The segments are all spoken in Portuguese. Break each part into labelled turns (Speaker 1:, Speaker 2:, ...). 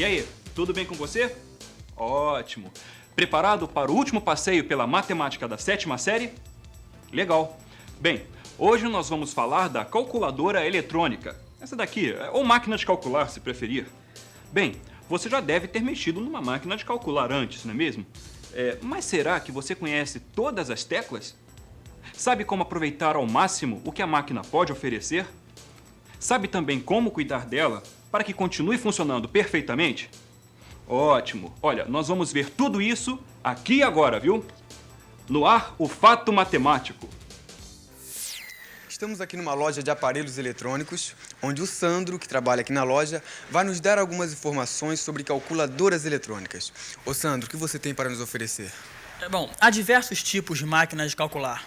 Speaker 1: E aí, tudo bem com você? Ótimo. Preparado para o último passeio pela matemática da 7ª série? Legal. Bem, hoje nós vamos falar da calculadora eletrônica. Essa daqui, ou máquina de calcular, se preferir. Bem, você já deve ter mexido numa máquina de calcular antes, não é mesmo? Mas será que você conhece todas as teclas? Sabe como aproveitar ao máximo o que a máquina pode oferecer? Sabe também como cuidar dela para que continue funcionando perfeitamente? Ótimo! Olha, nós vamos ver tudo isso aqui e agora, viu? No ar, o Fato Matemático.
Speaker 2: Estamos aqui numa loja de aparelhos eletrônicos, onde o Sandro, que trabalha aqui na loja, vai nos dar algumas informações sobre calculadoras eletrônicas. Ô Sandro, o que você tem para nos oferecer?
Speaker 3: Bom, há diversos tipos de máquinas de calcular.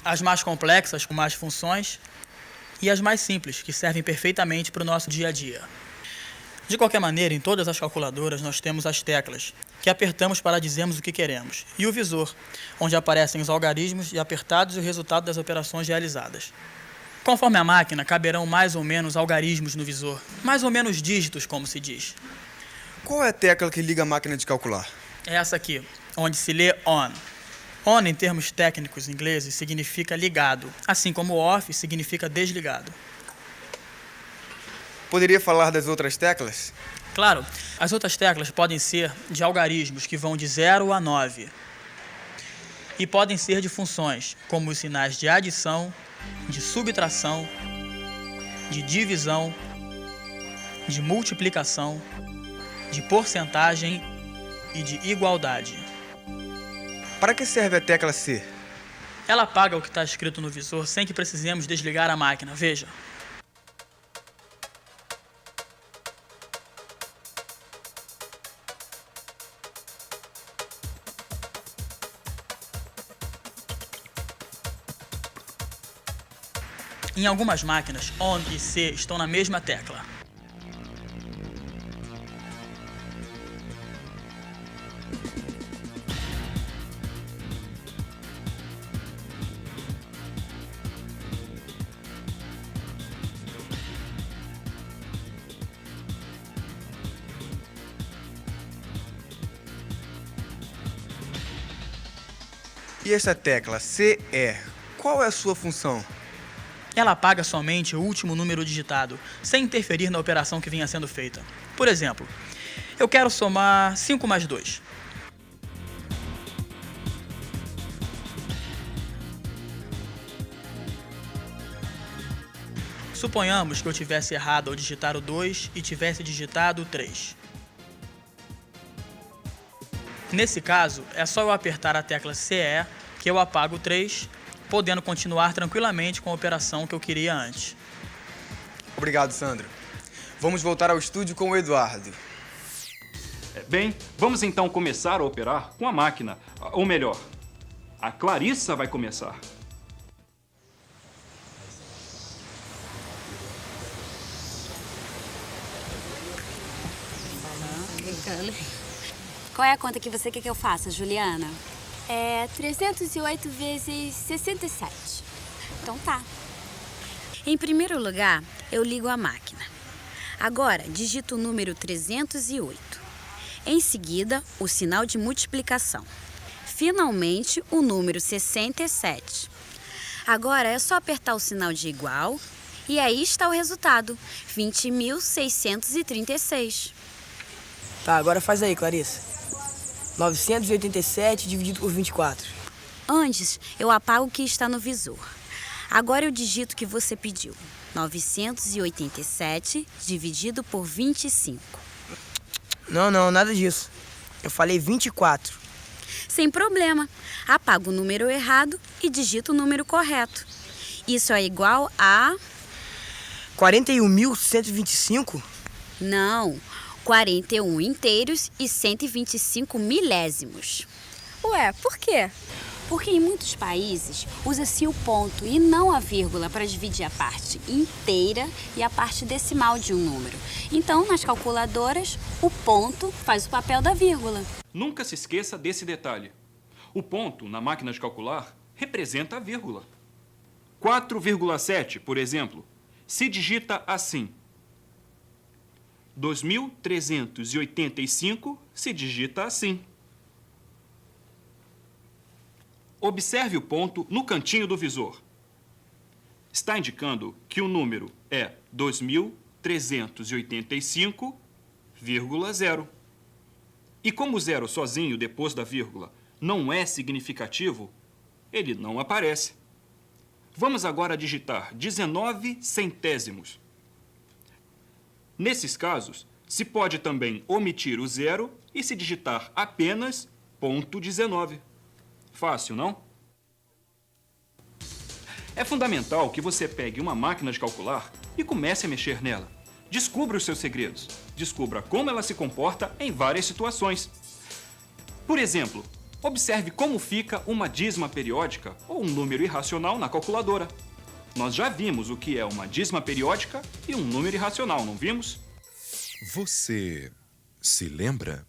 Speaker 3: As mais complexas, com mais funções, e as mais simples, que servem perfeitamente para o nosso dia a dia. De qualquer maneira, em todas as calculadoras nós temos as teclas, que apertamos para dizermos o que queremos, e o visor, onde aparecem os algarismos e apertados e o resultado das operações realizadas. Conforme a máquina, caberão mais ou menos algarismos no visor, mais ou menos dígitos, como se diz.
Speaker 2: Qual é a tecla que liga a máquina de calcular?
Speaker 3: É essa aqui, onde se lê ON. ON, em termos técnicos ingleses, significa ligado, assim como OFF significa desligado.
Speaker 2: Poderia falar das outras teclas?
Speaker 3: Claro, as outras teclas podem ser de algarismos que vão de 0 a 9. E podem ser de funções, como os sinais de adição, de subtração, de divisão, de multiplicação, de porcentagem e de igualdade.
Speaker 2: Para que serve a tecla C?
Speaker 3: Ela apaga o que está escrito no visor sem que precisemos desligar a máquina, veja. Em algumas máquinas, ON e C estão na mesma tecla.
Speaker 2: E essa tecla CE, qual é a sua função?
Speaker 3: Ela apaga somente o último número digitado, sem interferir na operação que vinha sendo feita. Por exemplo, eu quero somar 5 mais 2. Suponhamos que eu tivesse errado ao digitar o 2 e tivesse digitado o 3. Nesse caso, é só eu apertar a tecla CE que eu apago o 3, podendo continuar tranquilamente com a operação que eu queria antes.
Speaker 2: Obrigado, Sandro. Vamos voltar ao estúdio com o Eduardo.
Speaker 1: Bem, vamos então começar a operar com a máquina. Ou melhor, a Clarissa vai começar.
Speaker 4: Qual é a conta que você quer que eu faça, Juliana?
Speaker 5: É 308 vezes 67.
Speaker 4: Então tá. Em primeiro lugar, eu ligo a máquina. Agora, digito o número 308. Em seguida, o sinal de multiplicação. Finalmente, o número 67. Agora é só apertar o sinal de igual e aí está o resultado, 20.636.
Speaker 6: Tá, agora faz aí, Clarissa. 987 dividido por 24.
Speaker 4: Antes, eu apago o que está no visor. Agora eu digito o que você pediu. 987 dividido por 25.
Speaker 6: Não, nada disso. Eu falei 24.
Speaker 4: Sem problema. Apago o número errado e digito o número correto. Isso é igual a...
Speaker 6: 41.125?
Speaker 4: Não, 41 inteiros e 125 milésimos.
Speaker 5: Ué, por quê?
Speaker 4: Porque em muitos países usa-se o ponto e não a vírgula para dividir a parte inteira e a parte decimal de um número. Então, nas calculadoras, o ponto faz o papel da vírgula.
Speaker 1: Nunca se esqueça desse detalhe. O ponto, na máquina de calcular, representa a vírgula. 4,7, por exemplo, se digita assim. 2.385 se digita assim. Observe o ponto no cantinho do visor. Está indicando que o número é 2.385,0. E como o zero sozinho depois da vírgula não é significativo, ele não aparece. Vamos agora digitar 19 centésimos. Nesses casos, se pode também omitir o zero e se digitar apenas ponto 19. Fácil, não? É fundamental que você pegue uma máquina de calcular e comece a mexer nela. Descubra os seus segredos. Descubra como ela se comporta em várias situações. Por exemplo, observe como fica uma dízima periódica ou um número irracional na calculadora. Nós já vimos o que é uma dízima periódica e um número irracional, não vimos?
Speaker 7: Você se lembra?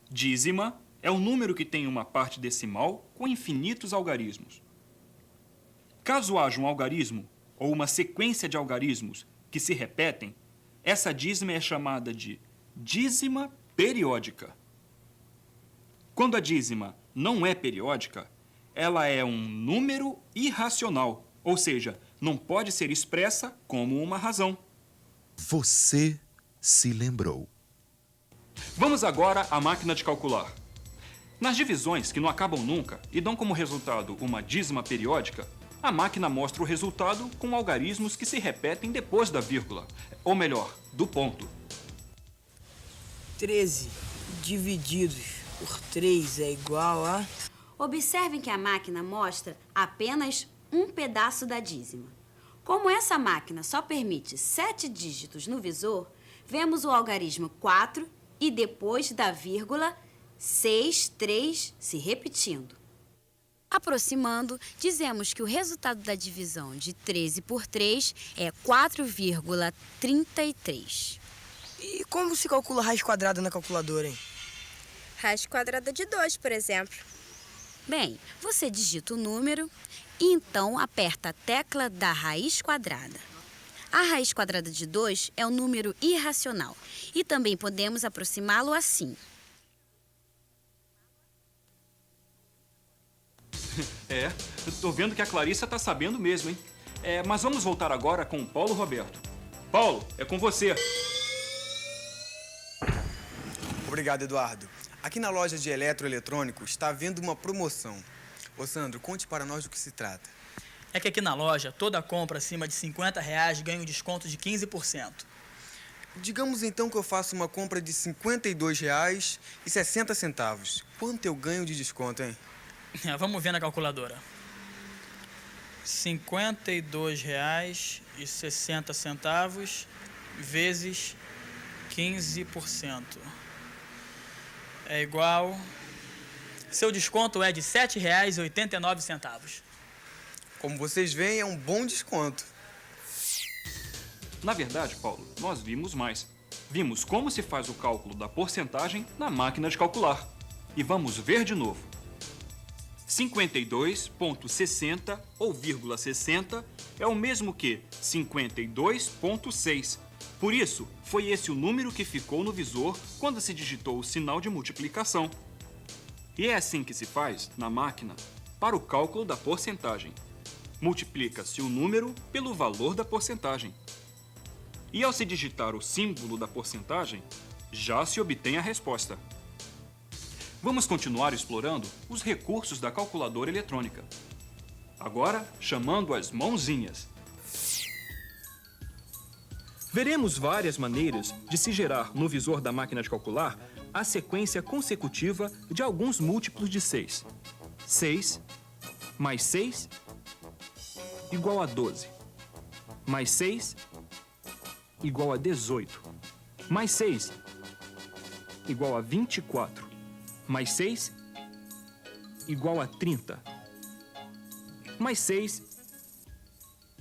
Speaker 1: Dízima é um número que tem uma parte decimal com infinitos algarismos. Caso haja um algarismo ou uma sequência de algarismos que se repetem, essa dízima é chamada de dízima periódica. Quando a dízima não é periódica, ela é um número irracional, ou seja, não pode ser expressa como uma razão.
Speaker 7: Você se lembrou.
Speaker 1: Vamos agora à máquina de calcular. Nas divisões que não acabam nunca e dão como resultado uma dízima periódica, a máquina mostra o resultado com algarismos que se repetem depois da vírgula, ou melhor, do ponto.
Speaker 6: 13 divididos por 3 é igual a...
Speaker 4: Observem que a máquina mostra apenas um pedaço da dízima. Como essa máquina só permite 7 dígitos no visor, vemos o algarismo 4 e depois da vírgula 6, 3 se repetindo. Aproximando, dizemos que o resultado da divisão de 13 por 3 é 4,33.
Speaker 6: E como se calcula raiz quadrada na calculadora, hein?
Speaker 5: Raiz quadrada de 2, por exemplo.
Speaker 4: Bem, você digita o número e então aperta a tecla da raiz quadrada. A raiz quadrada de 2 é um número irracional e também podemos aproximá-lo assim.
Speaker 1: Tô vendo que a Clarissa tá sabendo mesmo, hein? Mas vamos voltar agora com o Paulo Roberto. Paulo, é com você.
Speaker 2: Obrigado, Eduardo. Aqui na loja de eletroeletrônicos está havendo uma promoção. Ô, Sandro, conte para nós do que se trata.
Speaker 3: É que aqui na loja, toda compra acima de R$50 ganha um desconto de 15%.
Speaker 2: Digamos então que eu faço uma compra de R$ 52,60. Quanto eu ganho de desconto, hein?
Speaker 3: Vamos ver na calculadora. R$52,60 vezes 15%. É igual... Seu desconto é de R$ 7,89.
Speaker 2: Como vocês veem, é um bom desconto.
Speaker 1: Na verdade, Paulo, nós vimos mais. Vimos como se faz o cálculo da porcentagem na máquina de calcular. E vamos ver de novo. 52,60 ou vírgula 60 é o mesmo que 52,6. Por isso, foi esse o número que ficou no visor quando se digitou o sinal de multiplicação. E é assim que se faz, na máquina, para o cálculo da porcentagem. Multiplica-se o número pelo valor da porcentagem. E ao se digitar o símbolo da porcentagem, já se obtém a resposta. Vamos continuar explorando os recursos da calculadora eletrônica. Agora, chamando as mãozinhas. Veremos várias maneiras de se gerar no visor da máquina de calcular a sequência consecutiva de alguns múltiplos de 6. 6 mais 6 igual a 12. Mais 6 igual a 18. Mais 6 igual a 24. Mais 6 igual a 30. Mais 6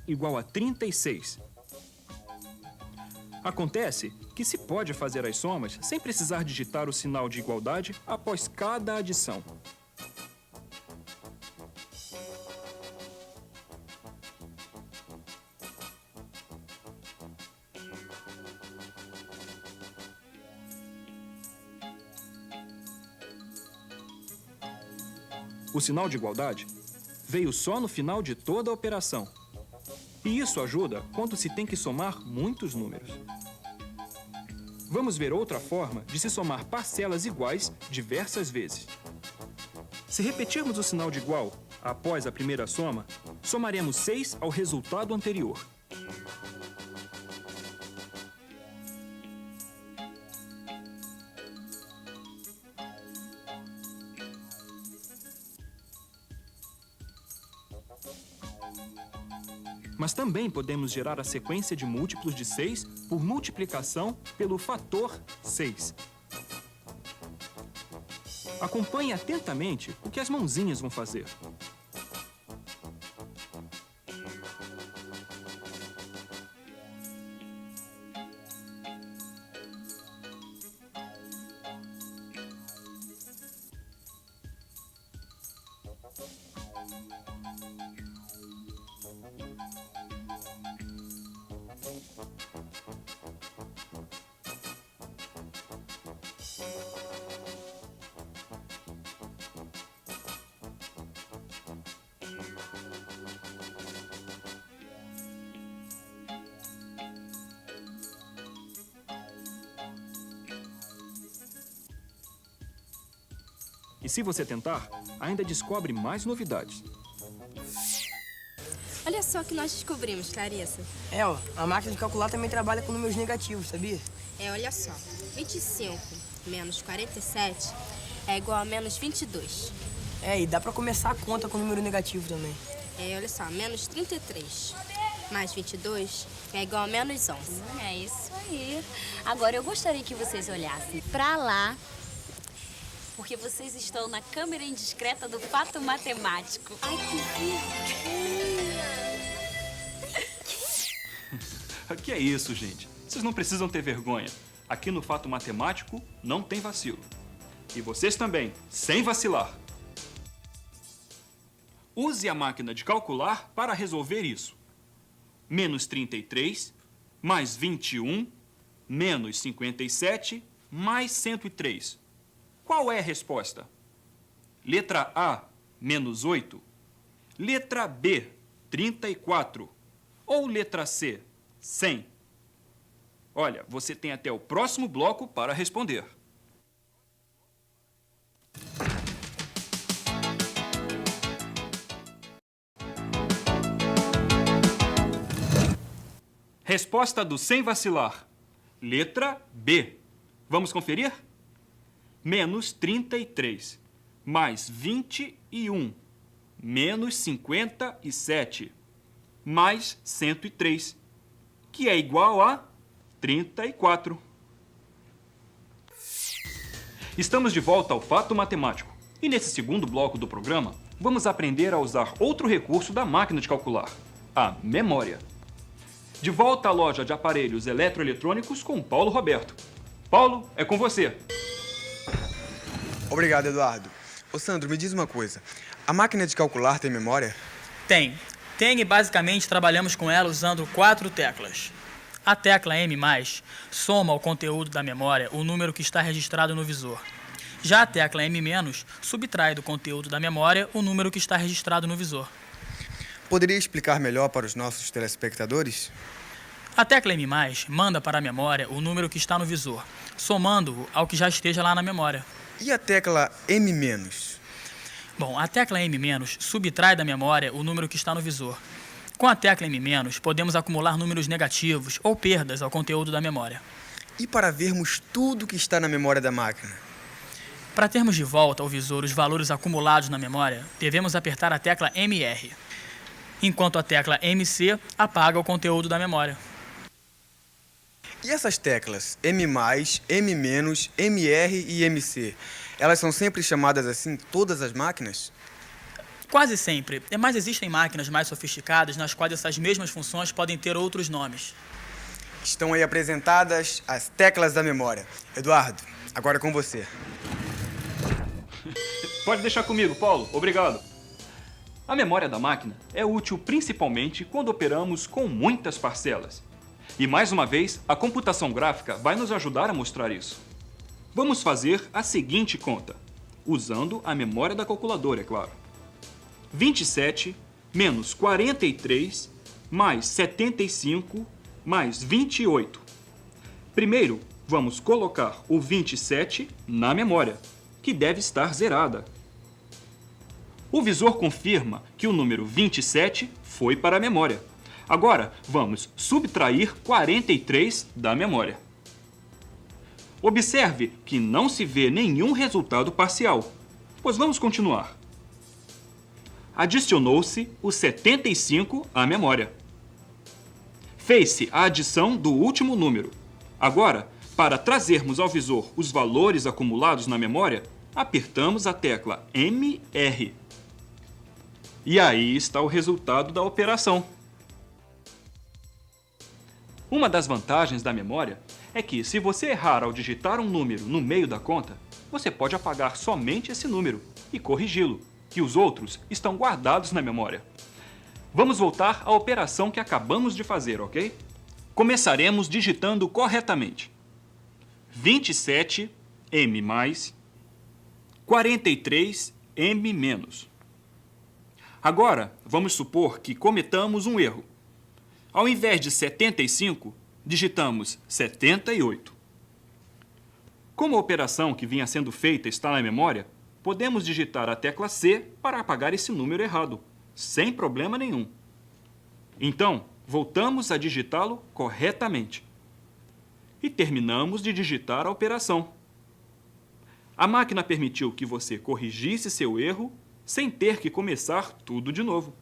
Speaker 1: igual a 36. Acontece que se pode fazer as somas sem precisar digitar o sinal de igualdade após cada adição. O sinal de igualdade veio só no final de toda a operação. E isso ajuda quando se tem que somar muitos números. Vamos ver outra forma de se somar parcelas iguais diversas vezes. Se repetirmos o sinal de igual após a primeira soma, somaremos 6 ao resultado anterior. Mas também podemos gerar a sequência de múltiplos de 6 por multiplicação pelo fator 6. Acompanhe atentamente o que as mãozinhas vão fazer. E se você tentar, ainda descobre mais novidades.
Speaker 5: Olha só o que nós descobrimos, Clarissa.
Speaker 6: Ó, a máquina de calcular também trabalha com números negativos, sabia?
Speaker 5: Olha só. 25 menos 47 é igual a menos 22.
Speaker 6: E dá pra começar a conta com número negativo também.
Speaker 5: Olha só, menos 33 mais 22 é igual a menos 11.
Speaker 4: É isso aí. Agora eu gostaria que vocês olhassem pra lá, porque vocês estão na câmera indiscreta do fato matemático. Ai,
Speaker 1: Que é isso, gente? Vocês não precisam ter vergonha. Aqui no Fato Matemático não tem vacilo. E vocês também, sem vacilar. Use a máquina de calcular para resolver isso. Menos 33, mais 21, menos 57, mais 103. Qual é a resposta? Letra A, menos 8. Letra B, 34. Ou letra C, 100? Olha, você tem até o próximo bloco para responder. Resposta do sem vacilar. Letra B. Vamos conferir? Menos 33, mais 21, menos 57, mais 103, que é igual a 34. Estamos de volta ao Fato Matemático. E nesse segundo bloco do programa, vamos aprender a usar outro recurso da máquina de calcular, a memória. De volta à loja de aparelhos eletroeletrônicos com Paulo Roberto. Paulo, é com você.
Speaker 2: Obrigado, Eduardo. Ô, Sandro, me diz uma coisa. A máquina de calcular tem memória?
Speaker 3: Tem e basicamente trabalhamos com ela usando 4 teclas. A tecla M+, soma ao conteúdo da memória o número que está registrado no visor. Já a tecla M-, subtrai do conteúdo da memória o número que está registrado no visor.
Speaker 2: Poderia explicar melhor para os nossos telespectadores?
Speaker 3: A tecla M+, manda para a memória o número que está no visor, somando-o ao que já esteja lá na memória.
Speaker 2: E a tecla M-?
Speaker 3: Bom, a tecla M- subtrai da memória o número que está no visor. Com a tecla M-, podemos acumular números negativos ou perdas ao conteúdo da memória.
Speaker 2: E para vermos tudo que está na memória da máquina?
Speaker 3: Para termos de volta ao visor os valores acumulados na memória, devemos apertar a tecla MR, enquanto a tecla MC apaga o conteúdo da memória.
Speaker 2: E essas teclas M+, M-, MR e MC, elas são sempre chamadas assim em todas as máquinas?
Speaker 3: Quase sempre, mas existem máquinas mais sofisticadas nas quais essas mesmas funções podem ter outros nomes.
Speaker 2: Estão aí apresentadas as teclas da memória. Eduardo, agora é com você.
Speaker 1: Pode deixar comigo, Paulo. Obrigado. A memória da máquina é útil principalmente quando operamos com muitas parcelas. E mais uma vez, a computação gráfica vai nos ajudar a mostrar isso. Vamos fazer a seguinte conta, usando a memória da calculadora, é claro. 27 menos 43 mais 75 mais 28. Primeiro, vamos colocar o 27 na memória, que deve estar zerada. O visor confirma que o número 27 foi para a memória. Agora, vamos subtrair 43 da memória. Observe que não se vê nenhum resultado parcial, pois vamos continuar. Adicionou-se o 75 à memória. Fez-se a adição do último número. Agora, para trazermos ao visor os valores acumulados na memória, apertamos a tecla MR. E aí está o resultado da operação. Uma das vantagens da memória é que, se você errar ao digitar um número no meio da conta, você pode apagar somente esse número e corrigi-lo, que os outros estão guardados na memória. Vamos voltar à operação que acabamos de fazer, ok? Começaremos digitando corretamente. 27M mais 43M menos. Agora, vamos supor que cometamos um erro. Ao invés de 75, digitamos 78. Como a operação que vinha sendo feita está na memória, podemos digitar a tecla C para apagar esse número errado, sem problema nenhum. Então, voltamos a digitá-lo corretamente. E terminamos de digitar a operação. A máquina permitiu que você corrigisse seu erro sem ter que começar tudo de novo.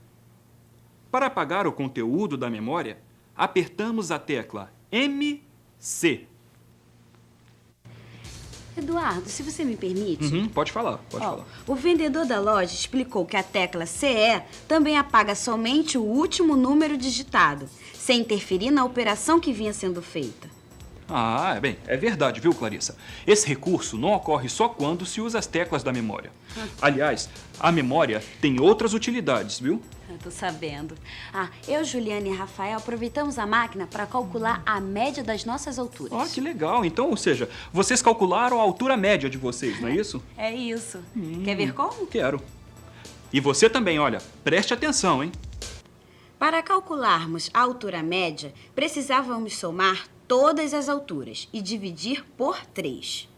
Speaker 1: Para apagar o conteúdo da memória, apertamos a tecla MC.
Speaker 4: Eduardo, se você me permite...
Speaker 1: Pode falar, pode falar.
Speaker 4: O vendedor da loja explicou que a tecla CE também apaga somente o último número digitado, sem interferir na operação que vinha sendo feita.
Speaker 1: Ah, bem, é verdade, viu, Clarissa? Esse recurso não ocorre só quando se usa as teclas da memória. Aliás, a memória tem outras utilidades, viu?
Speaker 4: Eu tô sabendo. Eu, Juliana e Rafael aproveitamos a máquina para calcular a média das nossas alturas.
Speaker 1: Ah, que legal. Então, ou seja, vocês calcularam a altura média de vocês, não é isso?
Speaker 4: É isso. Quer ver como?
Speaker 1: Quero. E você também, olha, preste atenção, hein?
Speaker 4: Para calcularmos a altura média, precisávamos somar todas as alturas e dividir por 3.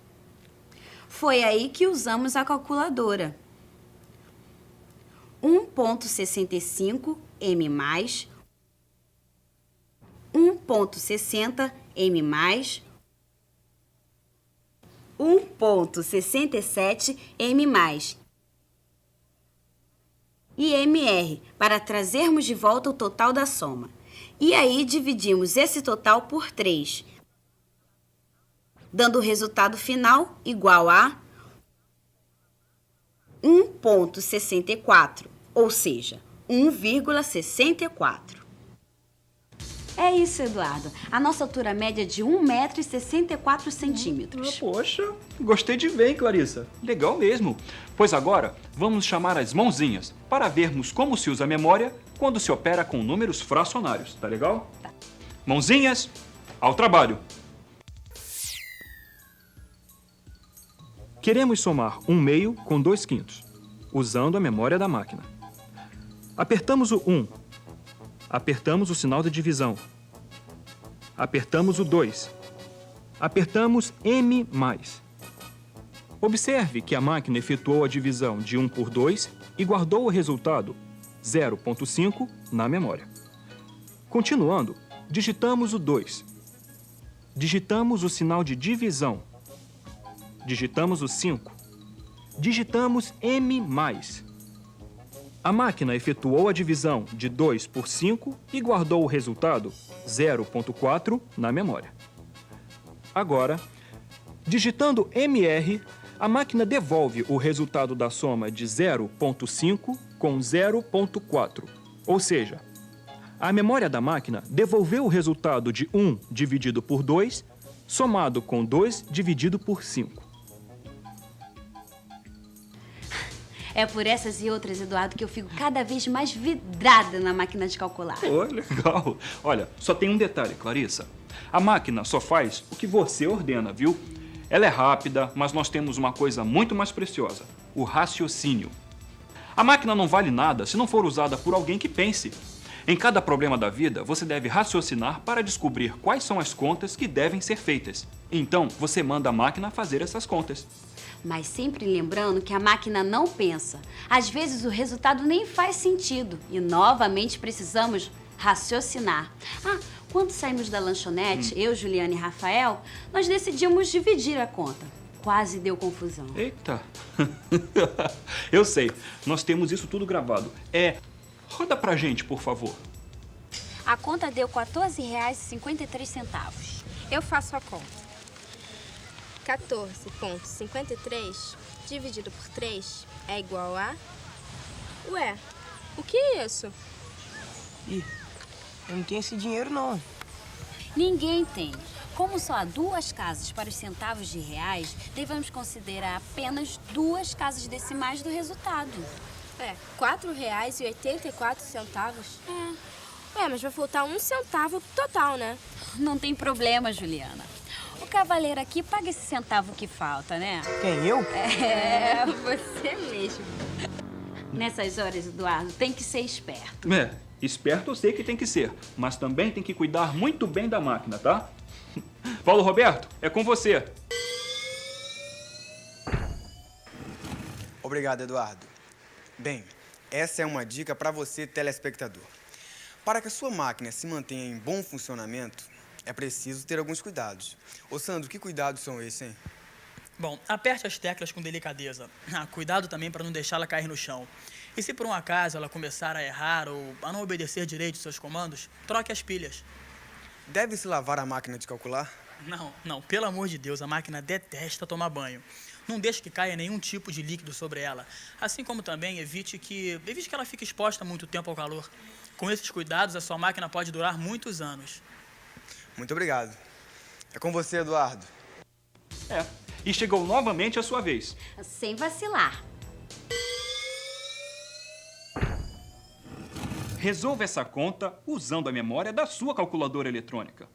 Speaker 4: Foi aí que usamos a calculadora. 1,65 m mais 1,60 m mais 1,67 m mais e MR para trazermos de volta o total da soma. E aí dividimos esse total por 3, dando o resultado final igual a 1,64, ou seja, 1,64. É isso, Eduardo. A nossa altura média é de 1,64 m.
Speaker 1: Poxa, gostei de ver, hein, Clarissa? Legal mesmo. Pois agora, vamos chamar as mãozinhas para vermos como se usa a memória quando se opera com números fracionários, tá legal?
Speaker 4: Tá.
Speaker 1: Mãozinhas, ao trabalho. Queremos somar 1/2 com 2/5, usando a memória da máquina. Apertamos o 1. Apertamos o sinal de divisão. Apertamos o 2. Apertamos M+. Observe que a máquina efetuou a divisão de 1 por 2 e guardou o resultado 0,5 na memória. Continuando, digitamos o 2. Digitamos o sinal de divisão. Digitamos o 5. Digitamos M+. A máquina efetuou a divisão de 2 por 5 e guardou o resultado 0,4 na memória. Agora, digitando MR, a máquina devolve o resultado da soma de 0,5 com 0,4, ou seja, a memória da máquina devolveu o resultado de 1 dividido por 2, somado com 2 dividido por 5.
Speaker 4: É por essas e outras, Eduardo, que eu fico cada vez mais vidrada na máquina de calcular.
Speaker 1: Oh, legal. Olha, só tem um detalhe, Clarissa. A máquina só faz o que você ordena, viu? Ela é rápida, mas nós temos uma coisa muito mais preciosa: o raciocínio. A máquina não vale nada se não for usada por alguém que pense. Em cada problema da vida, você deve raciocinar para descobrir quais são as contas que devem ser feitas. Então, você manda a máquina fazer essas contas.
Speaker 4: Mas sempre lembrando que a máquina não pensa. Às vezes o resultado nem faz sentido e novamente precisamos raciocinar. Quando saímos da lanchonete, eu, Juliana e Rafael, nós decidimos dividir a conta. Quase deu confusão.
Speaker 1: Eita! Eu sei, nós temos isso tudo gravado. Roda pra gente, por favor.
Speaker 4: A conta deu R$ 14,53.
Speaker 5: Eu faço a conta. 14,53 dividido por 3 é igual a... Ué, o que é isso?
Speaker 6: Ih, eu não tenho esse dinheiro, não.
Speaker 4: Ninguém tem. Como só há 2 casas para os centavos de reais, devemos considerar apenas 2 casas decimais do resultado.
Speaker 5: R$ 4,84. Mas vai faltar 1 centavo total, né?
Speaker 4: Não tem problema, Juliana. O cavaleiro aqui paga esse centavo que falta, né?
Speaker 6: Quem, eu?
Speaker 4: É, você mesmo. Nessas horas, Eduardo, tem que ser esperto.
Speaker 1: Esperto eu sei que tem que ser, mas também tem que cuidar muito bem da máquina, tá? Paulo Roberto, é com você.
Speaker 2: Obrigado, Eduardo. Bem, essa é uma dica para você, telespectador. Para que a sua máquina se mantenha em bom funcionamento, é preciso ter alguns cuidados. Ô, Sandro, que cuidados são esses, hein?
Speaker 3: Bom, aperte as teclas com delicadeza. Cuidado também para não deixá-la cair no chão. E se por um acaso ela começar a errar ou a não obedecer direito seus comandos, troque as pilhas.
Speaker 2: Deve-se lavar a máquina de calcular?
Speaker 3: Não, pelo amor de Deus, a máquina detesta tomar banho. Não deixe que caia nenhum tipo de líquido sobre ela. Assim como também evite que ela fique exposta muito tempo ao calor. Com esses cuidados, a sua máquina pode durar muitos anos.
Speaker 2: Muito obrigado. É com você, Eduardo.
Speaker 1: E chegou novamente a sua vez.
Speaker 4: Sem vacilar.
Speaker 1: Resolva essa conta usando a memória da sua calculadora eletrônica.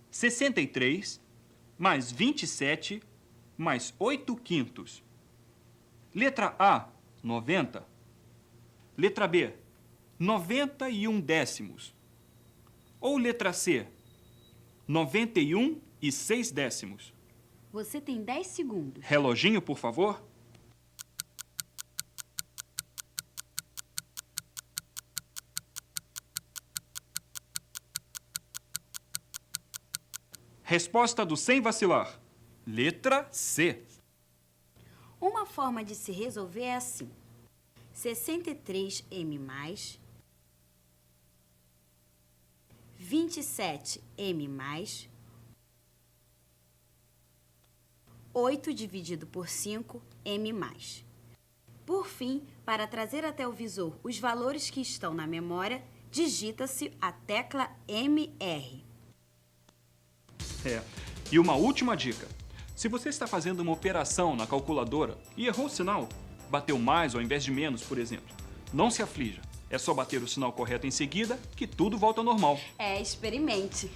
Speaker 1: 63 mais 27 mais 8/5. Letra A, 90. Letra B, 91 Ou letra C, 91,6.
Speaker 4: Você tem 10 segundos.
Speaker 1: Reloginho, por favor. Resposta do sem vacilar. Letra C.
Speaker 4: Uma forma de se resolver é assim. 63m+, 27m+, 8 dividido por 5, m+. Por fim, para trazer até o visor os valores que estão na memória, digita-se a tecla MR.
Speaker 1: E uma última dica. Se você está fazendo uma operação na calculadora e errou o sinal, bateu mais ao invés de menos, por exemplo, não se aflija. É só bater o sinal correto em seguida que tudo volta ao normal.
Speaker 4: Experimente.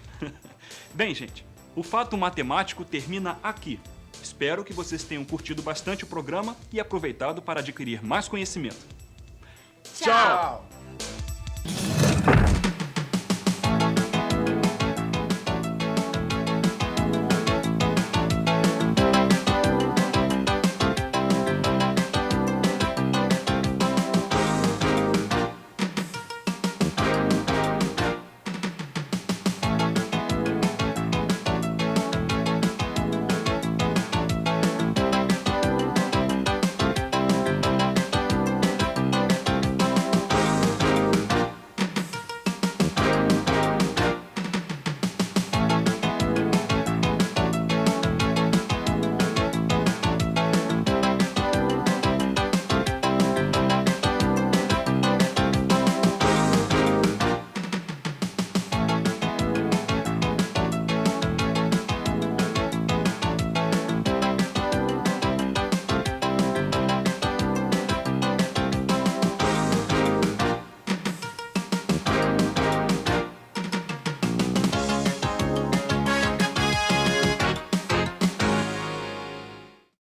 Speaker 1: Bem, gente, o Fato Matemático termina aqui. Espero que vocês tenham curtido bastante o programa e aproveitado para adquirir mais conhecimento.
Speaker 4: Tchau!